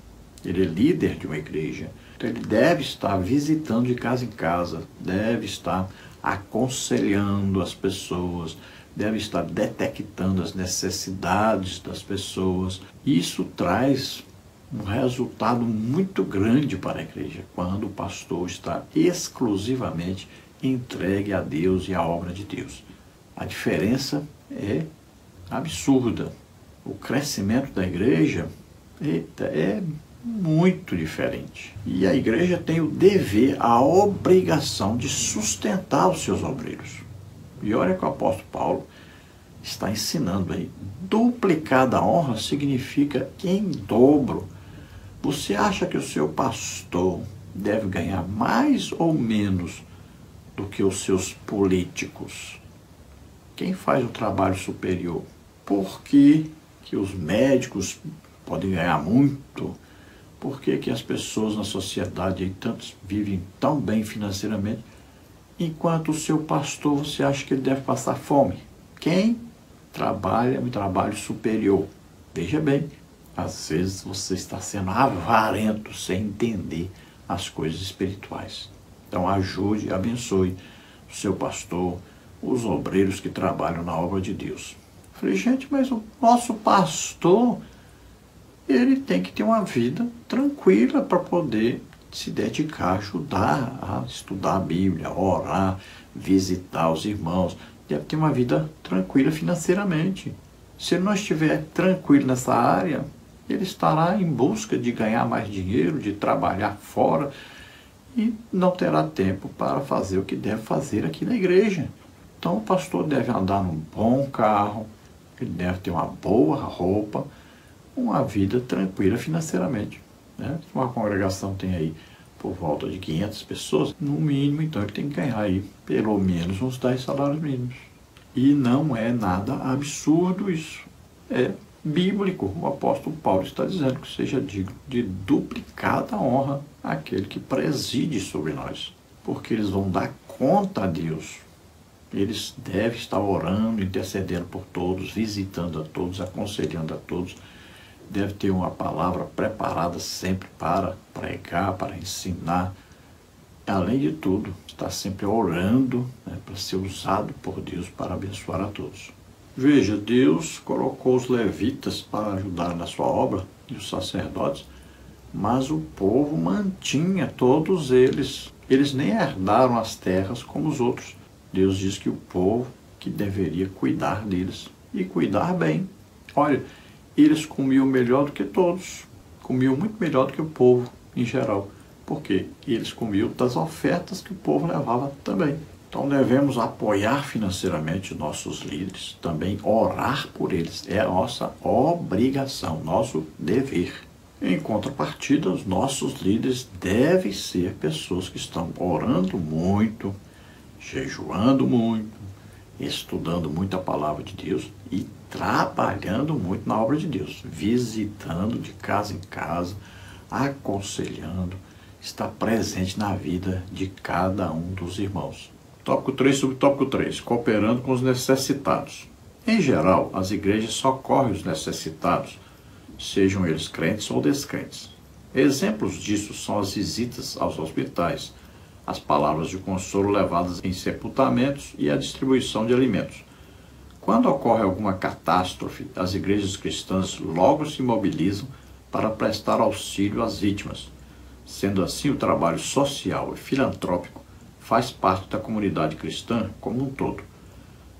Ele é líder de uma igreja. Então ele deve estar visitando de casa em casa, deve estar aconselhando as pessoas, deve estar detectando as necessidades das pessoas. Isso traz um resultado muito grande para a igreja, quando o pastor está exclusivamente entregue a Deus e à obra de Deus. A diferença é absurda. O crescimento da igreja é muito diferente. E a igreja tem o dever, a obrigação de sustentar os seus obreiros. E olha que o apóstolo Paulo está ensinando aí. Duplicada honra significa em dobro. Você acha que o seu pastor deve ganhar mais ou menos do que os seus políticos? Quem faz o trabalho superior? Por que os médicos podem ganhar muito? Por que as pessoas na sociedade aí, tantos vivem tão bem financeiramente, enquanto o seu pastor, você acha que ele deve passar fome? Quem trabalha um trabalho superior? Veja bem, às vezes você está sendo avarento sem entender as coisas espirituais. Então ajude, abençoe o seu pastor, os obreiros que trabalham na obra de Deus. Eu falei, gente, mas o nosso pastor, ele tem que ter uma vida tranquila para poder se dedicar, ajudar a estudar a Bíblia, orar, visitar os irmãos. Deve ter uma vida tranquila financeiramente. Se ele não estiver tranquilo nessa área, ele estará em busca de ganhar mais dinheiro, de trabalhar fora e não terá tempo para fazer o que deve fazer aqui na igreja. Então o pastor deve andar num bom carro, ele deve ter uma boa roupa, uma vida tranquila financeiramente. Né? Se uma congregação tem aí por volta de 500 pessoas, no mínimo, então ele tem que ganhar aí pelo menos uns 10 salários mínimos. E não é nada absurdo isso. É bíblico. O apóstolo Paulo está dizendo que seja digno de duplicada honra aquele que preside sobre nós. Porque eles vão dar conta a Deus. Eles devem estar orando, intercedendo por todos, visitando a todos, aconselhando a todos. Deve ter uma palavra preparada sempre para pregar, para ensinar. Além de tudo, está sempre orando, né, para ser usado por Deus para abençoar a todos. Veja, Deus colocou os levitas para ajudar na sua obra, e os sacerdotes, mas o povo mantinha todos eles. Eles nem herdaram as terras como os outros. Deus diz que o povo que deveria cuidar deles, e cuidar bem. Olha, eles comiam melhor do que todos, comiam muito melhor do que o povo em geral. Por quê? Eles comiam das ofertas que o povo levava também. Então devemos apoiar financeiramente nossos líderes, também orar por eles. É a nossa obrigação, nosso dever. Em contrapartida, os nossos líderes devem ser pessoas que estão orando muito, jejuando muito, estudando muito a palavra de Deus e trabalhando muito na obra de Deus, visitando de casa em casa, aconselhando, está presente na vida de cada um dos irmãos. Tópico 3, subtópico 3, cooperando com os necessitados. Em geral, as igrejas socorrem os necessitados, sejam eles crentes ou descrentes. Exemplos disso são as visitas aos hospitais, as palavras de consolo levadas em sepultamentos e a distribuição de alimentos. Quando ocorre alguma catástrofe, as igrejas cristãs logo se mobilizam para prestar auxílio às vítimas. Sendo assim, o trabalho social e filantrópico faz parte da comunidade cristã como um todo.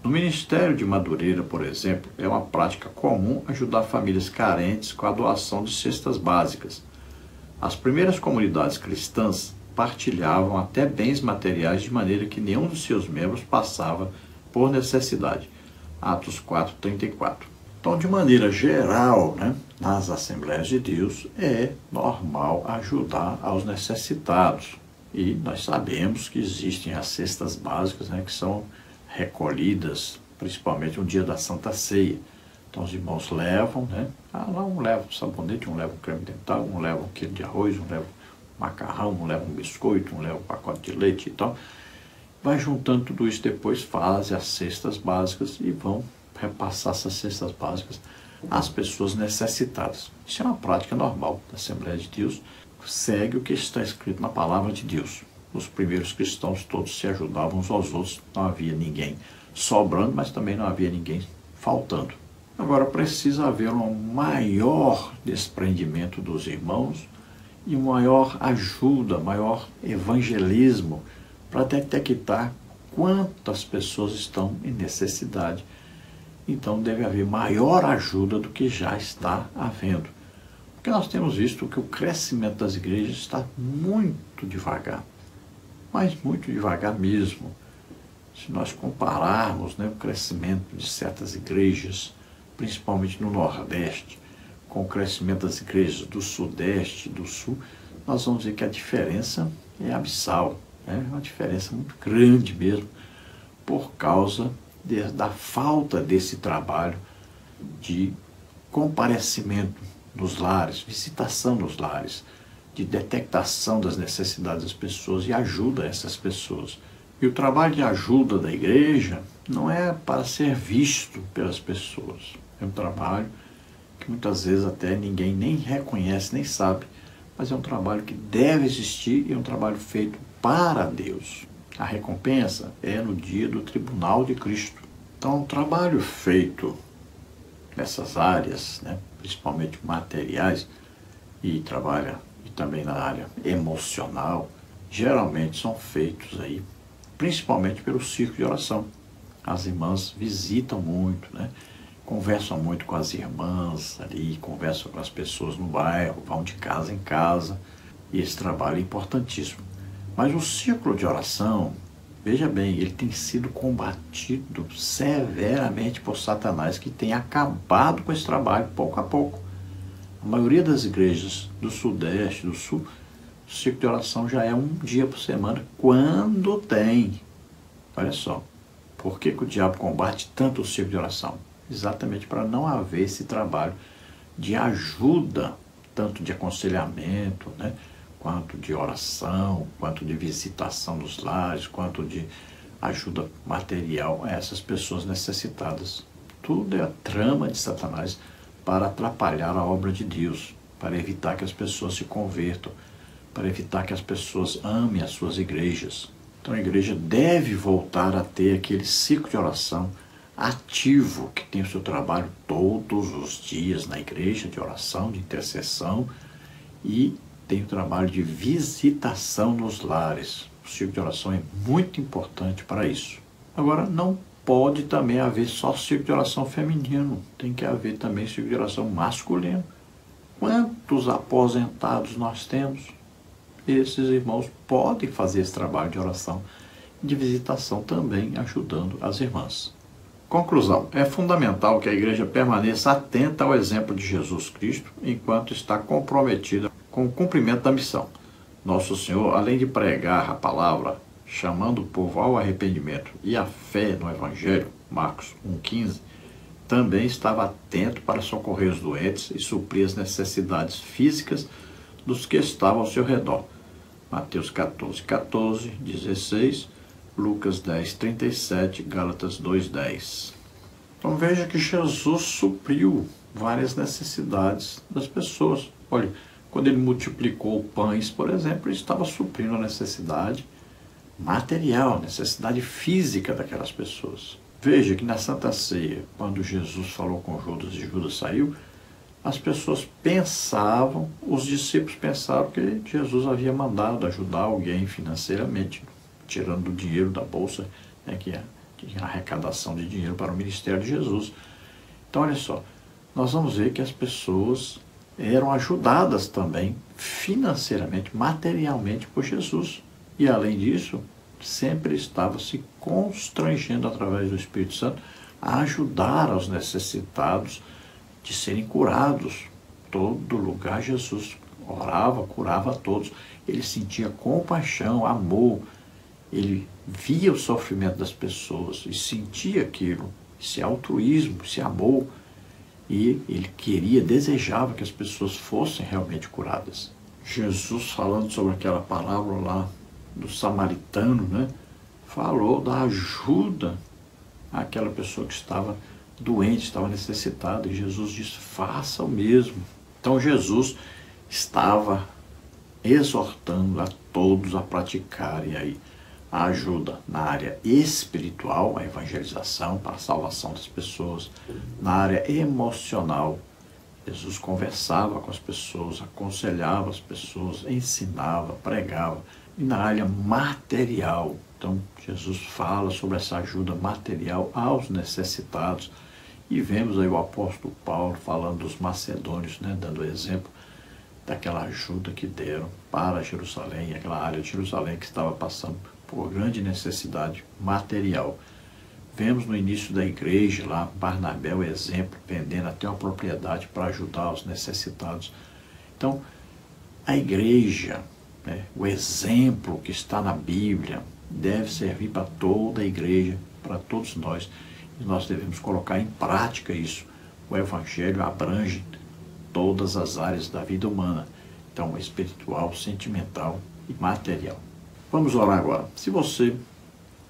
No Ministério de Madureira, por exemplo, é uma prática comum ajudar famílias carentes com a doação de cestas básicas. As primeiras comunidades cristãs partilhavam até bens materiais de maneira que nenhum dos seus membros passava por necessidade. Atos 4:34. Então, de maneira geral, né, nas Assembleias de Deus, é normal ajudar aos necessitados. E nós sabemos que existem as cestas básicas, né, que são recolhidas, principalmente no dia da Santa Ceia. Então, os irmãos levam, né? Um leva um sabonete, um leva um creme dental, um leva um quilo de arroz, um leva macarrão, um leva um biscoito, um leva um pacote de leite e tal. Vai juntando tudo isso, depois faz as cestas básicas e vão repassar essas cestas básicas às pessoas necessitadas. Isso é uma prática normal da Assembleia de Deus, segue o que está escrito na Palavra de Deus. Os primeiros cristãos todos se ajudavam uns aos outros, não havia ninguém sobrando, mas também não havia ninguém faltando. Agora precisa haver um maior desprendimento dos irmãos e maior ajuda, maior evangelismo para detectar quantas pessoas estão em necessidade. Então deve haver maior ajuda do que já está havendo. Porque nós temos visto que o crescimento das igrejas está muito devagar, mas muito devagar mesmo. Se nós compararmos, né, o crescimento de certas igrejas, principalmente no Nordeste, com o crescimento das igrejas do Sudeste e do Sul, nós vamos ver que a diferença é abissal, né? Uma diferença muito grande mesmo, por causa da falta desse trabalho de comparecimento nos lares, visitação nos lares, de detectação das necessidades das pessoas e ajuda a essas pessoas. E o trabalho de ajuda da igreja não é para ser visto pelas pessoas. É um trabalho que muitas vezes até ninguém nem reconhece, nem sabe, mas é um trabalho que deve existir e é um trabalho feito para Deus. A recompensa é no dia do tribunal de Cristo. Então, o trabalho feito nessas áreas, né, principalmente materiais, e também na área emocional, geralmente são feitos aí, principalmente pelo círculo de oração. As irmãs visitam muito, né? Conversam muito com as irmãs ali, conversam com as pessoas no bairro, vão de casa em casa, e esse trabalho é importantíssimo. Mas o círculo de oração, veja bem, ele tem sido combatido severamente por Satanás, que tem acabado com esse trabalho pouco a pouco. A maioria das igrejas do Sudeste, do Sul, o círculo de oração já é um dia por semana, quando tem. Olha só, por que o diabo combate tanto o círculo de oração? Exatamente para não haver esse trabalho de ajuda, tanto de aconselhamento, né, quanto de oração, quanto de visitação dos lares, quanto de ajuda material a essas pessoas necessitadas. Tudo é a trama de Satanás para atrapalhar a obra de Deus, para evitar que as pessoas se convertam, para evitar que as pessoas amem as suas igrejas. Então a igreja deve voltar a ter aquele ciclo de oração ativo, que tem o seu trabalho todos os dias na igreja, de oração, de intercessão, e tem o trabalho de visitação nos lares. O ciclo de oração é muito importante para isso. Agora, não pode também haver só ciclo de oração feminino, tem que haver também ciclo de oração masculino. Quantos aposentados nós temos? Esses irmãos podem fazer esse trabalho de oração e de visitação também, ajudando as irmãs. Conclusão. É fundamental que a igreja permaneça atenta ao exemplo de Jesus Cristo enquanto está comprometida com o cumprimento da missão. Nosso Senhor, além de pregar a palavra, chamando o povo ao arrependimento e à fé no Evangelho, Marcos 1,15, também estava atento para socorrer os doentes e suprir as necessidades físicas dos que estavam ao seu redor. Mateus 14:14, 16, Lucas 10:37, Gálatas 2:10. Então veja que Jesus supriu várias necessidades das pessoas. Olha, quando ele multiplicou pães, por exemplo, ele estava suprindo a necessidade material, a necessidade física daquelas pessoas. Veja que na Santa Ceia, quando Jesus falou com Judas e Judas saiu, as pessoas pensavam, os discípulos pensavam que Jesus havia mandado ajudar alguém financeiramente, tirando o dinheiro da bolsa, né, que é a arrecadação de dinheiro para o ministério de Jesus. Então, olha só, nós vamos ver que as pessoas eram ajudadas também financeiramente, materialmente por Jesus. E, além disso, sempre estava se constrangendo através do Espírito Santo a ajudar aos necessitados de serem curados. Todo lugar Jesus orava, curava a todos. Ele sentia compaixão, amor. Ele via o sofrimento das pessoas e sentia aquilo, esse altruísmo, esse amor. E ele queria, desejava que as pessoas fossem realmente curadas. Jesus, falando sobre aquela palavra lá do samaritano, né? Falou da ajuda àquela pessoa que estava doente, estava necessitada, e Jesus disse, faça o mesmo. Então Jesus estava exortando a todos a praticarem aí a ajuda na área espiritual, a evangelização para a salvação das pessoas, na área emocional. Jesus conversava com as pessoas, aconselhava as pessoas, ensinava, pregava. E na área material, então Jesus fala sobre essa ajuda material aos necessitados. E vemos aí o apóstolo Paulo falando dos macedônios, né, dando exemplo daquela ajuda que deram para Jerusalém, aquela área de Jerusalém que estava passando por grande necessidade material. Vemos no início da igreja lá, Barnabé, o exemplo, vendendo até uma propriedade para ajudar os necessitados. Então, a igreja, né, o exemplo que está na Bíblia, deve servir para toda a igreja, para todos nós. E nós devemos colocar em prática isso. O Evangelho abrange todas as áreas da vida humana. Então, espiritual, sentimental e material. Vamos orar agora. Se você,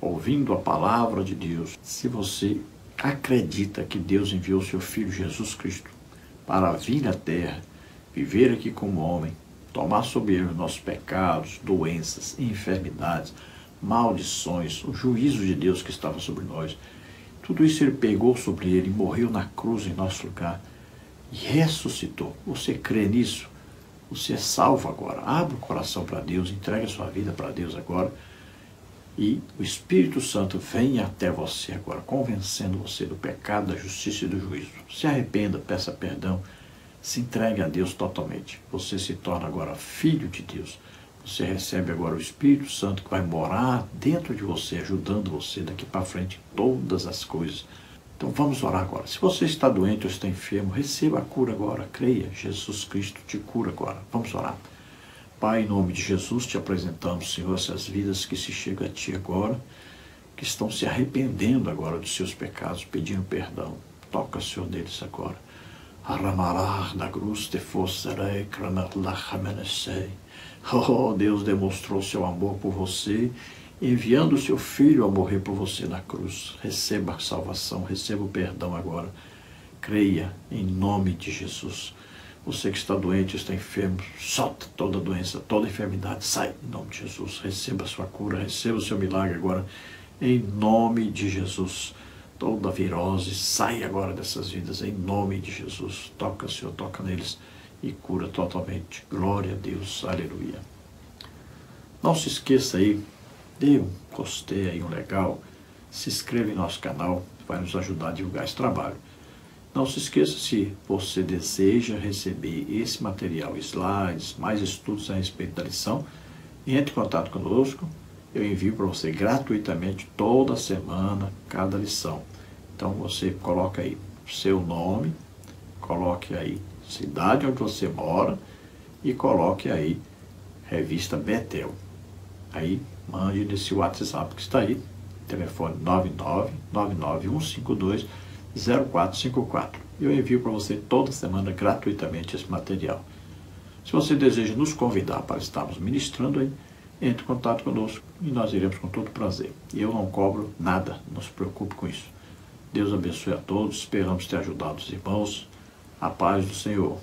ouvindo a palavra de Deus, se você acredita que Deus enviou seu Filho Jesus Cristo para vir à terra, viver aqui como homem, tomar sobre ele os nossos pecados, doenças, enfermidades, maldições, o juízo de Deus que estava sobre nós, tudo isso ele pegou sobre ele e morreu na cruz em nosso lugar e ressuscitou. Você crê nisso? Você é salvo agora. Abre o coração para Deus, entregue a sua vida para Deus agora. E o Espírito Santo vem até você agora, convencendo você do pecado, da justiça e do juízo. Se arrependa, peça perdão, se entregue a Deus totalmente. Você se torna agora filho de Deus. Você recebe agora o Espírito Santo que vai morar dentro de você, ajudando você daqui para frente em todas as coisas. Então vamos orar agora. Se você está doente ou está enfermo, receba a cura agora. Creia, Jesus Cristo te cura agora. Vamos orar. Pai, em nome de Jesus, te apresentamos, Senhor, essas vidas que se chegam a Ti agora, que estão se arrependendo agora dos seus pecados, pedindo perdão. Toca, Senhor, neles agora. Aramarar da cruz te fossarei, kramerlachamenesei. Oh, Deus demonstrou seu amor por você, enviando o seu Filho a morrer por você na cruz. Receba a salvação, receba o perdão agora. Creia em nome de Jesus. Você que está doente, está enfermo, solta toda doença, toda enfermidade, sai em nome de Jesus. Receba a sua cura, receba o seu milagre agora, em nome de Jesus. Toda virose, sai agora dessas vidas, em nome de Jesus. Toca, Senhor, toca neles e cura totalmente. Glória a Deus, aleluia. Não se esqueça aí, dê um gostei aí, um legal, se inscreva em nosso canal, vai nos ajudar a divulgar esse trabalho. Não se esqueça, se você deseja receber esse material, slides, mais estudos a respeito da lição, entre em contato conosco, eu envio para você gratuitamente toda semana, cada lição. Então você coloca aí seu nome, coloque aí cidade onde você mora e coloque aí revista Betel. Aí mande nesse WhatsApp que está aí, telefone 99991520454. Eu envio para você toda semana gratuitamente esse material. Se você deseja nos convidar para estarmos ministrando aí, entre em contato conosco e nós iremos com todo prazer. E eu não cobro nada, não se preocupe com isso. Deus abençoe a todos, esperamos ter ajudado os irmãos. A paz do Senhor.